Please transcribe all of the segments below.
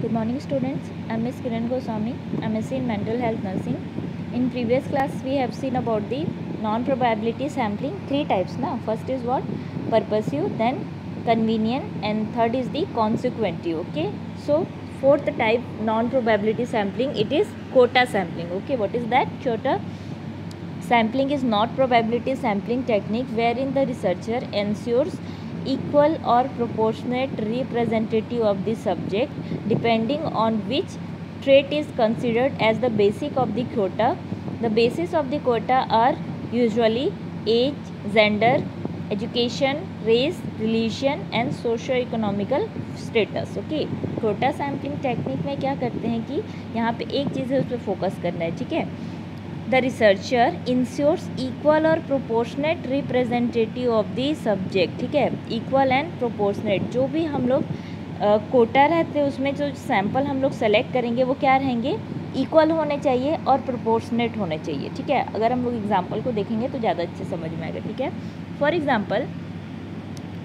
Good morning students, I am Ms. Kiran Goswami, MSc in Mental Health Nursing. In previous class we have seen about the non-probability sampling, three types na. First is what? Purposive, then convenient, and third is the consequentive. Okay, so fourth type non-probability sampling, it is quota sampling. Okay, what is that? Quota sampling is not probability sampling technique wherein the researcher ensures equal or proportionate representative of the subject depending on which trait is considered as the basic of the quota. The basis of the quota are usually age, gender, education, race, religion and socio-economical status. Okay, quota sampling technique में क्या करते हैं कि यहाँ पे एक चीज़ है उस पर फोकस करना है. ठीक है, The researcher ensures equal और proportionate representative of the subject. ठीक है, equal and proportionate, जो भी हम लोग कोटा रहते हैं उसमें जो सैंपल हम लोग सेलेक्ट करेंगे वो क्या रहेंगे, इक्वल होने चाहिए और प्रोपोर्शनेट होने चाहिए. ठीक है, अगर हम लोग एग्जांपल को देखेंगे तो ज़्यादा अच्छे समझ में आएगा. ठीक है, for example,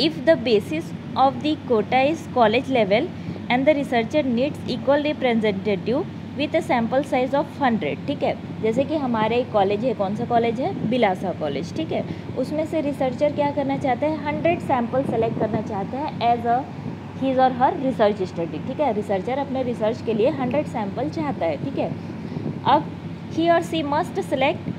if the basis of the quota is college level and the researcher needs equal representative with a sample size of 100. ठीक है, जैसे कि हमारे एक कॉलेज है, कौन सा कॉलेज है, बिलासा कॉलेज. ठीक है, उसमें से रिसर्चर क्या करना चाहता है, 100 सैम्पल सेलेक्ट करना चाहता है एज अ हीज और हर रिसर्च स्टडी. ठीक है, रिसर्चर अपने रिसर्च के लिए 100 सैम्पल चाहता है. ठीक है, अब ही और she must select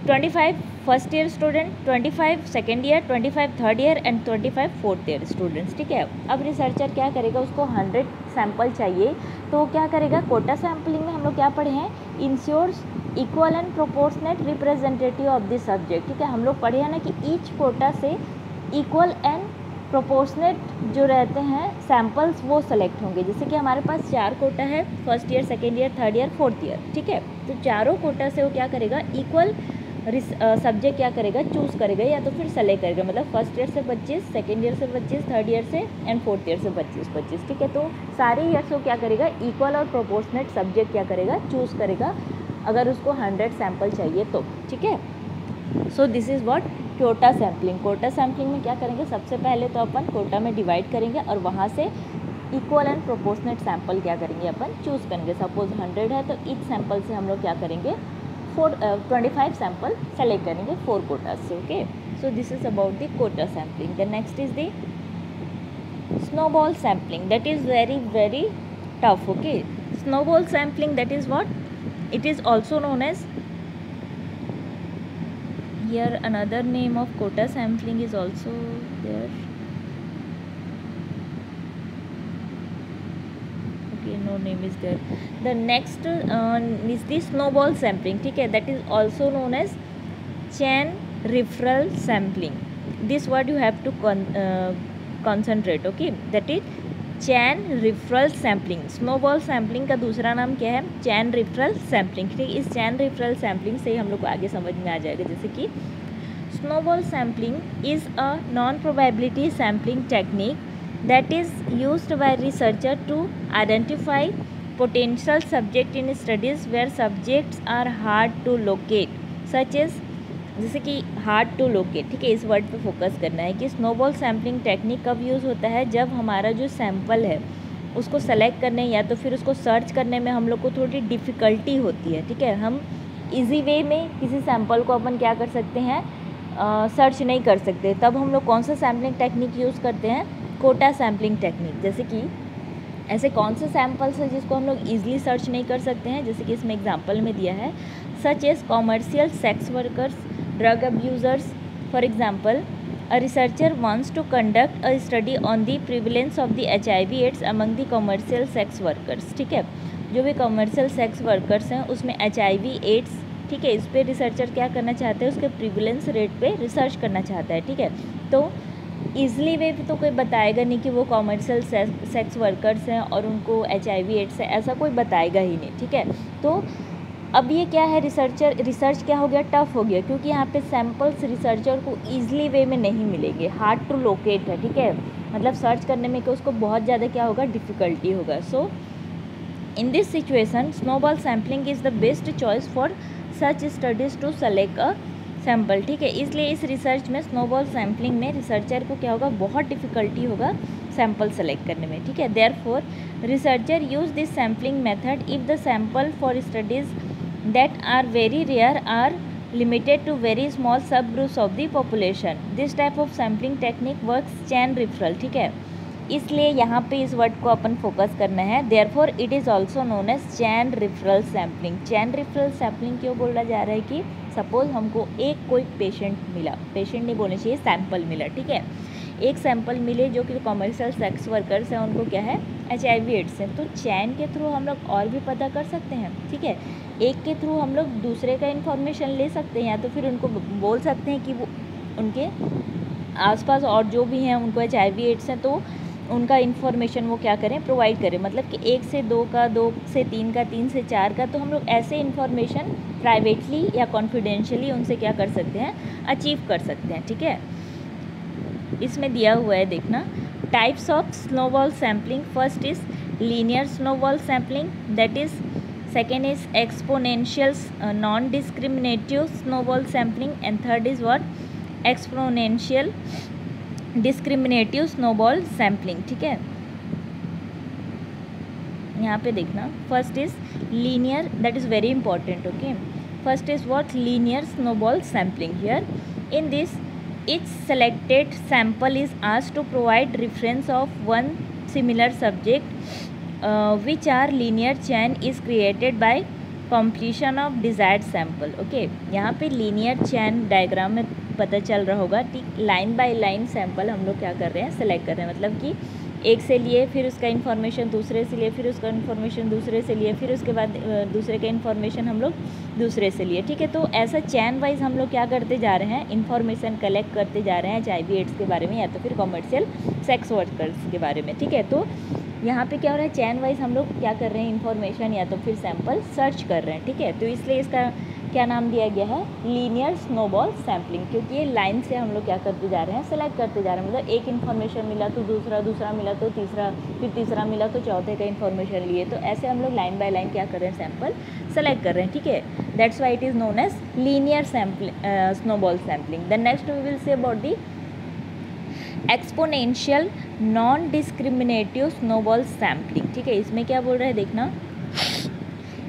25 first year student, 25 second year, 25 third year and 25 fourth year students. ठीक है, अब रिसर्चर क्या करेगा, उसको 100 सैम्पल चाहिए तो क्या करेगा, कोटा सैम्पलिंग में हम लोग क्या पढ़े हैं, ensures equal and proportionate representative of this subject. ठीक है, हम लोग पढ़े हैं ना कि ईच कोटा से इक्वल एंड प्रोपोर्शनेट जो रहते हैं सैम्पल्स वो सेलेक्ट होंगे. जैसे कि हमारे पास 4 कोटा है, first year, second year, third year, fourth year. ठीक है, तो चारों कोटा से वो क्या करेगा, इक्वल सब्जेक्ट क्या करेगा, चूज़ करेगा या तो फिर सेलेक्ट करेगा. मतलब फर्स्ट ईयर से 25, सेकेंड ईयर से 25, थर्ड ईयर से एंड फोर्थ ईयर से 25. ठीक है, तो सारे ईयर से वो क्या करेगा, इक्वल और प्रोपोर्शनेट सब्जेक्ट क्या करेगा, चूज़ करेगा अगर उसको 100 सैम्पल चाहिए तो. ठीक है, so this is what quota sampling. Quota sampling में क्या करेंगे, सबसे पहले तो अपन कोटा में डिवाइड करेंगे और वहाँ से इक्वल एंड प्रोपोर्शनेट सैम्पल क्या करेंगे, अपन चूज़ करेंगे. सपोज 100 है तो ईच सैम्पल से हम लोग क्या करेंगे, 25 सैम्पल सेलेक्ट करेंगे 4 कोटास से. Okay, so this is about the quota sampling. The next is the snowball sampling. That is very tough. Okay, snowball sampling, that is what, it is also known as, here another name of quota sampling is also there. Okay, no name is there. The next is the snowball sampling. ठीक है, that is also known as chain referral sampling. This word you have to concentrate. Okay, that is chain referral sampling. Snowball sampling का दूसरा नाम क्या है, चैन referral sampling. ठीक है, इस चैन रिफरल सैम्पलिंग से ही हम लोग को आगे समझ में आ जाएगा. जैसे कि snowball sampling is a non probability sampling technique that is used by researcher to identify potential subject in studies where subjects are hard to locate such as, जैसे कि हार्ड टू लोकेट. ठीक है, इस वर्ड पे focus करना है कि snowball sampling technique कब यूज़ होता है, जब हमारा जो सैम्पल है उसको सेलेक्ट करने या तो फिर उसको सर्च करने में हम लोग को थोड़ी डिफ़िकल्टी होती है. ठीक है, हम इजी वे में किसी सैम्पल को अपन क्या कर सकते हैं, सर्च नहीं कर सकते. तब हम लोग कौन सा सैम्पलिंग टेक्निक यूज़ करते हैं, कोटा सैम्पलिंग टेक्निक. जैसे कि ऐसे कौन से सैम्पल्स हैं जिसको हम लोग ईजिली सर्च नहीं कर सकते हैं, जैसे कि इसमें एग्जाम्पल में दिया है, such as commercial sex workers, drug abusers. For example, a researcher wants to conduct a study on the prevalence of the HIV/AIDS among the commercial sex workers. ठीक है, जो भी कमर्शियल सेक्स वर्कर्स हैं उसमें HIV/AIDS, ठीक है, इस पर रिसर्चर क्या करना चाहते हैं, उसके प्रिवलेंस रेट पे रिसर्च करना चाहता है. ठीक है, तो ईजिली वे तो कोई बताएगा नहीं कि वो कॉमर्शियल सेक्स वर्कर्स हैं और उनको HIV/AIDS है, ऐसा कोई बताएगा ही नहीं. ठीक है, तो अब ये क्या है, रिसर्च क्या हो गया, टफ हो गया, क्योंकि यहाँ पे सैम्पल्स रिसर्चर को ईजिली वे में नहीं मिलेंगे, हार्ड टू लोकेट है. ठीक है, मतलब सर्च करने में कि उसको बहुत ज़्यादा क्या होगा, डिफ़िकल्टी होगा. So in this situation snowball sampling is the best choice for such studies to select a sample. ठीक है, इसलिए इस रिसर्च में स्नोबॉल सैम्पलिंग में रिसर्चर को क्या होगा, बहुत डिफ़िकल्टी होगा सैंपल सेलेक्ट करने में, ठीक है। Therefore researcher use this sampling method if the sample for studies that are very rare are limited to very small subgroups of the population. This type of sampling technique works chain referral, ठीक है। इसलिए यहाँ पे इस word को अपन focus करना है। Therefore it is also known as chain referral sampling. Chain referral sampling क्यों बोला जा रहा है कि सपोज हमको एक कोई पेशेंट मिला, पेशेंट नहीं बोलना चाहिए, सैंपल मिला, ठीक है। एक सैंपल मिले जो कि कॉमर्शियल सेक्स वर्कर्स हैं, उनको क्या है HIV एड्स है, तो चैन के थ्रू हम लोग और भी पता कर सकते हैं, ठीक है। एक के थ्रू हम लोग दूसरे का इन्फॉर्मेशन ले सकते हैं, या तो फिर उनको बोल सकते हैं कि वो उनके आसपास और जो भी हैं उनको HIV एड्स हैं, तो उनका इन्फॉर्मेशन वो क्या करें, प्रोवाइड करें। मतलब कि 1 से 2 का, 2 से 3 का, 3 से 4 का, तो हम लोग ऐसे इन्फॉर्मेशन प्राइवेटली या कॉन्फिडेंशियली उनसे क्या कर सकते हैं, अचीव कर सकते हैं, ठीक है। इसमें दिया हुआ है, देखना, types of snowball sampling. First is linear snowball sampling, that is second is exponential non discriminative snowball sampling, and third is what, exponential discriminative snowball sampling, ठीक है। यहाँ पे देखना, first is linear, that is very important, okay. First is what, linear snowball sampling. Here in this each selected sample is asked to provide reference of one similar subject which are linear chain is created by completion of desired sample, okay। यहाँ पे linear chain diagram में पता चल रहा होगा, ठीक। Line by line sample हम लोग क्या कर रहे हैं, सेलेक्ट कर रहे हैं। मतलब कि एक से लिए, फिर उसका इन्फॉर्मेशन दूसरे से लिए, फिर उसका इन्फॉर्मेशन दूसरे से लिए, फिर उसके बाद दूसरे का इन्फॉर्मेशन हम लोग दूसरे से लिए, ठीक है। तो ऐसा चैन वाइज हम लोग क्या करते जा रहे हैं, इन्फॉर्मेशन कलेक्ट करते जा रहे हैं HIV एड्स के बारे में, या तो फिर कॉमर्शियल सेक्स वर्कर्स के बारे में, ठीक है। तो यहाँ पे क्या हो रहा है, चैन वाइज हम लोग क्या कर रहे हैं, इन्फॉर्मेशन या तो फिर सैंपल सर्च कर रहे हैं, ठीक है। तो इसलिए इसका क्या नाम दिया गया है, लीनियर स्नोबॉल सैम्पलिंग, क्योंकि ये लाइन से हम लोग क्या करते जा रहे हैं, सेलेक्ट करते जा रहे हैं। मतलब एक इन्फॉर्मेशन मिला तो दूसरा, दूसरा मिला तो तीसरा, फिर तीसरा मिला तो चौथे का इन्फॉर्मेशन लिए, तो ऐसे हम लोग लाइन बाय लाइन क्या कर रहे हैं, सैंपल सेलेक्ट कर रहे हैं, ठीक है। That's why it is known as linear snowball sampling. The next we will say about the exponential non discriminative snowball sampling, ठीक है। इसमें क्या बोल रहा है, देखना,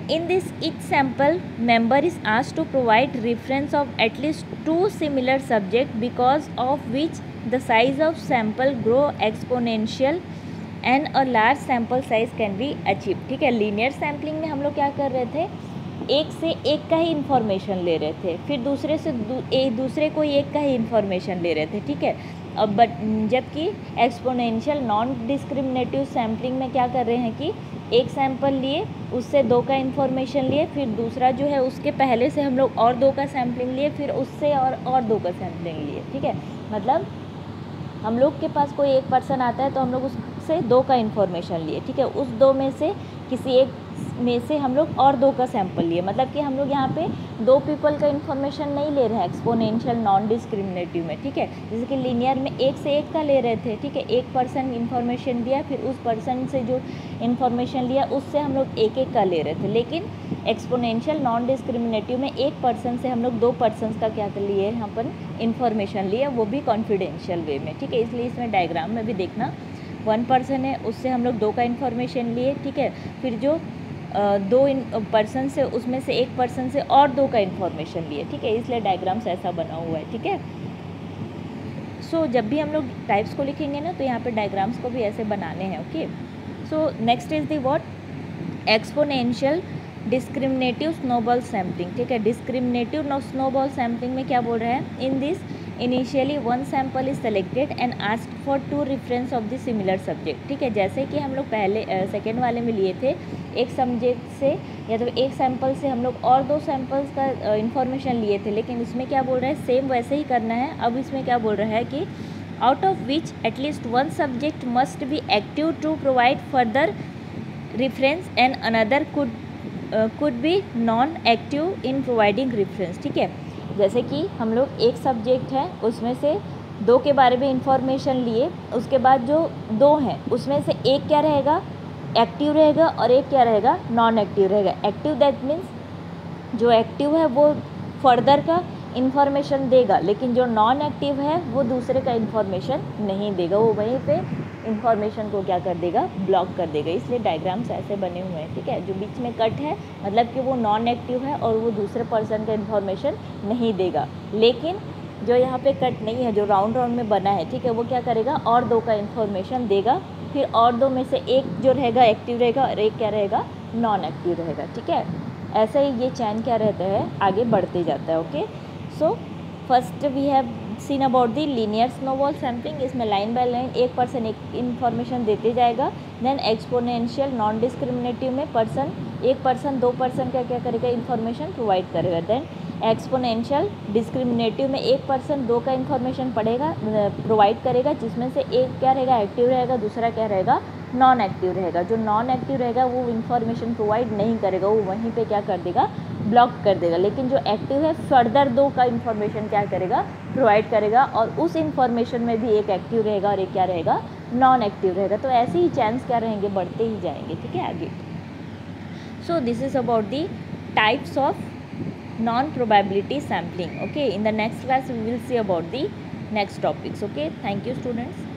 in this each sample member is asked to provide reference of at least 2 similar subjects because of which the size of sample grow exponential and a large sample size can be achieved, ठीक है। Linear sampling में हम लोग क्या कर रहे थे, एक से एक का ही इन्फॉर्मेशन ले रहे थे, फिर दूसरे से दूसरे कोई एक का ही इन्फॉर्मेशन ले रहे थे, ठीक है। अब जबकि एक्सपोनेंशियल नॉन डिस्क्रिमिनेटिव सैम्पलिंग में क्या कर रहे हैं कि एक सैंपल लिए, उससे 2 का इन्फॉर्मेशन लिए, फिर दूसरा जो है उसके पहले से हम लोग और 2 का सैम्पलिंग लिए, फिर उससे और 2 का सैम्पलिंग लिए, ठीक है। मतलब हम लोग के पास कोई एक पर्सन आता है तो हम लोग उससे 2 का इन्फॉर्मेशन लिए, ठीक है। उस 2 में से किसी एक में से हम लोग और 2 का सैंपल लिए, मतलब कि हम लोग यहाँ पे 2 पीपल का इन्फॉर्मेशन नहीं ले रहे हैं एक्सपोनेंशियल नॉन डिस्क्रिमिनेटिव में, ठीक है। जैसे कि लीनियर में एक से एक का ले रहे थे, ठीक है। एक पर्सन इन्फॉर्मेशन दिया, फिर उस पर्सन से जो इन्फॉर्मेशन लिया उससे हम लोग एक एक का ले रहे थे, लेकिन एक्सपोनेंशियल नॉन डिस्क्रिमिनेटिव में एक पर्सन से हम लोग 2 पर्सनस का क्या कर लिए, यहाँ पर इन्फॉर्मेशन लिया, वो भी कॉन्फिडेंशियल वे में, ठीक है। इसलिए इसमें डायग्राम में भी देखना, 1 पर्सन है, उससे हम लोग 2 का इन्फॉर्मेशन लिए, ठीक है। फिर जो 2 पर्सन से, उसमें से एक पर्सन से और 2 का इन्फॉर्मेशन लिए, ठीक है। इसलिए डायग्राम्स ऐसा बना हुआ है, ठीक है। सो जब भी हम लोग टाइप्स को लिखेंगे ना, तो यहाँ पे डायग्राम्स को भी ऐसे बनाने हैं, okay. So next is the what, exponential discriminative snowball sampling, ठीक है। डिस्क्रिमिनेटिव स्नोबॉल सैम्पलिंग में क्या बोल रहा है, in this initially 1 sample is selected and asked for 2 reference of the similar subject, ठीक है। जैसे कि हम लोग पहले सेकेंड वाले में लिए थे, एक सब्जेक्ट से या तो एक सैंपल से हम लोग और 2 सैंपल्स का इन्फॉर्मेशन लिए थे, लेकिन इसमें क्या बोल रहा है, सेम वैसे ही करना है। अब इसमें क्या बोल रहा है कि out of which at least 1 subject must be active to provide further reference and another could be non active in providing reference, ठीक है। जैसे कि हम लोग एक सब्जेक्ट है, उसमें से 2 के बारे में इंफॉर्मेशन लिए, उसके बाद जो 2 हैं उसमें से एक क्या रहेगा, एक्टिव रहेगा, और एक क्या रहेगा, नॉन एक्टिव रहेगा। एक्टिव दैट मीन्स जो एक्टिव है वो फर्दर का इन्फॉर्मेशन देगा, लेकिन जो नॉन एक्टिव है वो दूसरे का इन्फॉर्मेशन नहीं देगा, वो वहीं पे इंफॉर्मेशन को क्या कर देगा, ब्लॉक कर देगा। इसलिए डायग्राम्स ऐसे बने हुए हैं, ठीक है। जो बीच में कट है मतलब कि वो नॉन एक्टिव है और वो दूसरे पर्सन का इन्फॉर्मेशन नहीं देगा। लेकिन जो यहाँ पे कट नहीं है, जो राउंड राउंड में बना है, ठीक है, वो क्या करेगा, और दो का इन्फॉर्मेशन देगा। फिर और दो में से एक जो रहेगा एक्टिव रहेगा और एक क्या रहेगा, नॉन एक्टिव रहेगा, ठीक है। ऐसे ही ये चैन क्या रहता है, आगे बढ़ते जाता है। Okay, so first we have seen about the linear snowball sampling. इसमें लाइन बाय लाइन एक पर्सन एक इन्फॉर्मेशन देते जाएगा। देन एक्सपोनेंशियल नॉन डिस्क्रिमिनेटिव में एक पर्सन दो पर्सन का क्या करेगा, इन्फॉर्मेशन प्रोवाइड करेगा। देन एक्सपोनेंशियल डिस्क्रिमिनेटिव में एक पर्सन दो का इन्फॉर्मेशन प्रोवाइड करेगा, जिसमें से एक क्या रहेगा, एक्टिव रहेगा, दूसरा क्या रहेगा, नॉन एक्टिव रहेगा। जो नॉन एक्टिव रहेगा वो इन्फॉर्मेशन प्रोवाइड नहीं करेगा, वो वहीं पे क्या कर देगा, ब्लॉक कर देगा। लेकिन जो एक्टिव है फर्दर दो का इन्फॉर्मेशन क्या करेगा, प्रोवाइड करेगा, और उस इन्फॉर्मेशन में भी एक एक्टिव रहेगा और एक क्या रहेगा, नॉन एक्टिव रहेगा। तो ऐसे ही चांस क्या रहेंगे, बढ़ते ही जाएंगे, ठीक है, आगे। सो this is about the types of non-probability sampling. Okay, in the next class we will see about the next topics. Okay, thank you students.